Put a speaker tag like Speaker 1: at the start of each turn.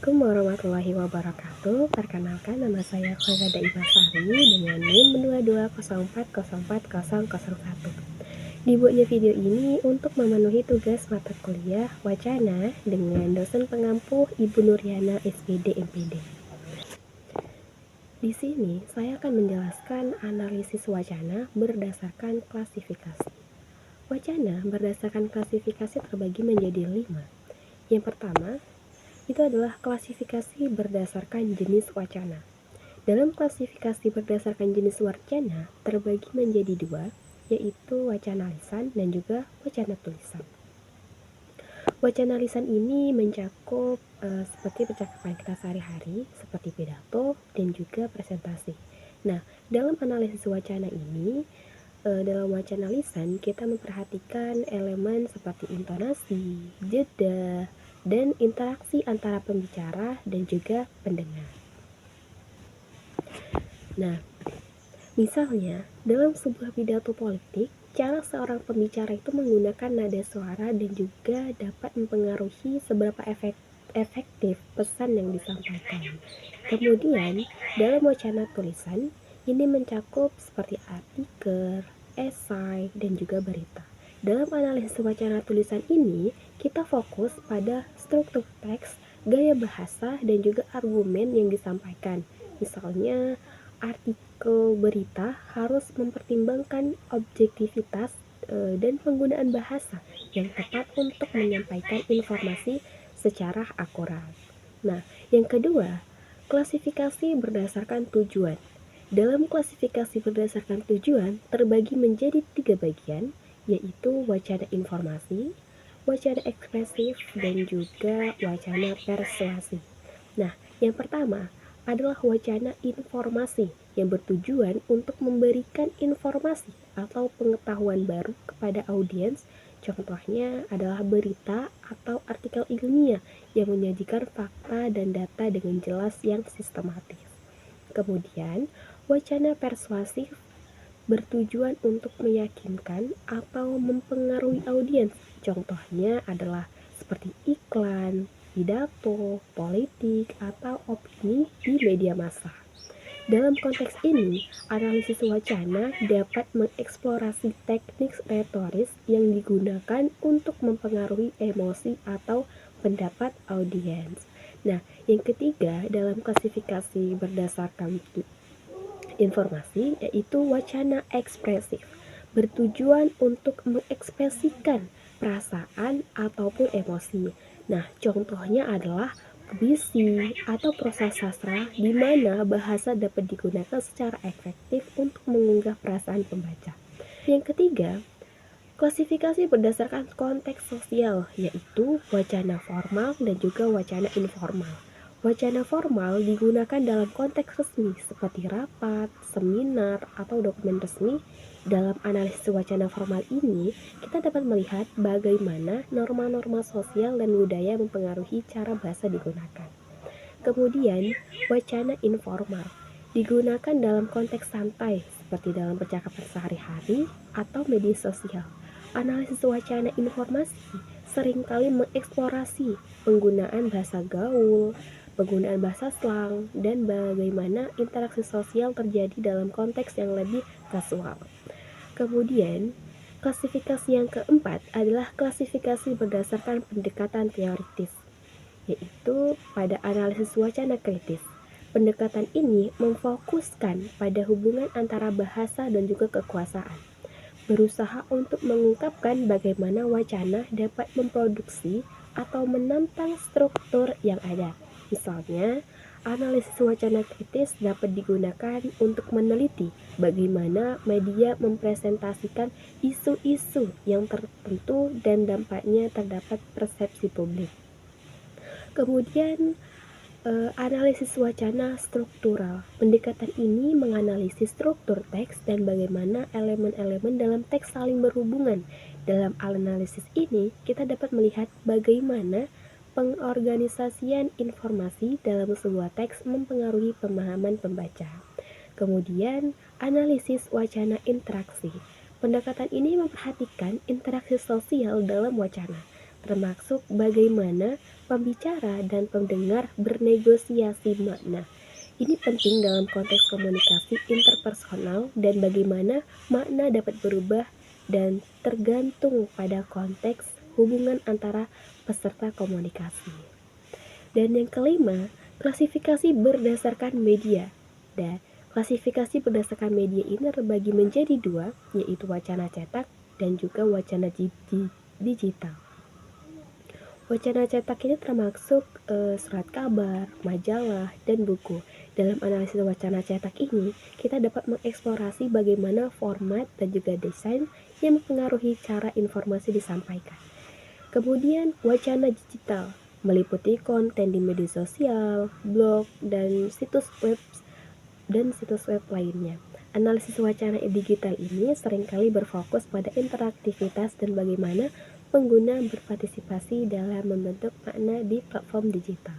Speaker 1: Assalamualaikum warahmatullahi wabarakatuh. Perkenalkan, nama saya Khazada Ibasari dengan NIM 2204040001. Dibuatnya video ini untuk memenuhi tugas mata kuliah wacana dengan dosen pengampu Ibu Nuriana SPD MPD. Di sini saya akan menjelaskan analisis wacana berdasarkan klasifikasi. Wacana berdasarkan klasifikasi terbagi menjadi 5. Yang pertama, itu adalah klasifikasi berdasarkan jenis wacana. Dalam klasifikasi berdasarkan jenis wacana terbagi menjadi 2, yaitu wacana lisan dan juga wacana tulisan. Wacana lisan ini mencakup seperti percakapan kita sehari-hari, seperti pidato dan juga presentasi. Nah, dalam analisis wacana ini, dalam wacana lisan kita memperhatikan elemen seperti intonasi, jeda, dan interaksi antara pembicara dan juga pendengar. Nah, misalnya dalam sebuah pidato politik, cara seorang pembicara itu menggunakan nada suara dan juga dapat mempengaruhi seberapa efektif pesan yang disampaikan. Kemudian, dalam wacana tulisan, ini mencakup seperti artikel, esai, dan juga berita. Dalam analisis wacana tulisan ini, kita fokus pada struktur teks, gaya bahasa, dan juga argumen yang disampaikan. Misalnya, artikel berita harus mempertimbangkan objektivitas dan penggunaan bahasa yang tepat untuk menyampaikan informasi secara akurat. Nah, yang kedua, klasifikasi berdasarkan tujuan. Dalam klasifikasi berdasarkan tujuan terbagi menjadi 3 bagian, yaitu wacana informasi, wacana ekspresif, dan juga wacana persuasi. Nah, yang pertama adalah wacana informasi yang bertujuan untuk memberikan informasi atau pengetahuan baru kepada audiens. Contohnya adalah berita atau artikel ilmiah yang menyajikan fakta dan data dengan jelas yang sistematis. Kemudian, wacana persuasif bertujuan untuk meyakinkan atau mempengaruhi audiens. Contohnya adalah seperti iklan, pidato, politik, atau opini di media massa. Dalam konteks ini, analisis wacana dapat mengeksplorasi teknik retoris yang digunakan untuk mempengaruhi emosi atau pendapat audiens. Nah, yang ketiga dalam klasifikasi berdasarkan informasi yaitu wacana ekspresif, bertujuan untuk mengekspresikan perasaan ataupun emosi. Nah, contohnya adalah puisi atau prosa sastra di mana bahasa dapat digunakan secara efektif untuk mengunggah perasaan pembaca. Yang ketiga, klasifikasi berdasarkan konteks sosial, yaitu wacana formal dan juga wacana informal. Wacana formal digunakan dalam konteks resmi seperti rapat, seminar, atau dokumen resmi. Dalam analisis wacana formal ini, kita dapat melihat bagaimana norma-norma sosial dan budaya mempengaruhi cara bahasa digunakan. Kemudian, wacana informal digunakan dalam konteks santai seperti dalam percakapan sehari-hari atau media sosial. Analisis wacana informasi seringkali mengeksplorasi penggunaan bahasa gaul, penggunaan bahasa slang, dan bagaimana interaksi sosial terjadi dalam konteks yang lebih kasual. Kemudian, klasifikasi yang keempat adalah klasifikasi berdasarkan pendekatan teoritis, yaitu pada analisis wacana kritis. Pendekatan ini memfokuskan pada hubungan antara bahasa dan juga kekuasaan, berusaha untuk mengungkapkan bagaimana wacana dapat memproduksi atau menantang struktur yang ada. Misalnya, analisis wacana kritis dapat digunakan untuk meneliti bagaimana media mempresentasikan isu-isu yang tertentu dan dampaknya terdapat persepsi publik. Kemudian, analisis wacana struktural. Pendekatan ini menganalisis struktur teks dan bagaimana elemen-elemen dalam teks saling berhubungan. Dalam analisis ini, kita dapat melihat bagaimana pengorganisasian informasi dalam sebuah teks mempengaruhi pemahaman pembaca. Kemudian, analisis wacana interaksi. Pendekatan ini memperhatikan interaksi sosial dalam wacana. termasuk bagaimana pembicara dan pendengar bernegosiasi makna. Ini penting dalam konteks komunikasi interpersonal dan bagaimana makna dapat berubah dan tergantung pada konteks hubungan antara peserta komunikasi. Dan yang kelima, klasifikasi berdasarkan media. Dan klasifikasi berdasarkan media ini terbagi menjadi dua, yaitu wacana cetak dan juga wacana digital. Wacana cetak ini termasuk surat kabar, majalah, dan buku. Dalam analisis wacana cetak ini, kita dapat mengeksplorasi bagaimana format dan juga desain yang mempengaruhi cara informasi disampaikan. Kemudian, wacana digital meliputi konten di media sosial, blog, dan situs web lainnya. Analisis wacana digital ini seringkali berfokus pada interaktivitas dan bagaimana pengguna berpartisipasi dalam membentuk makna di platform digital.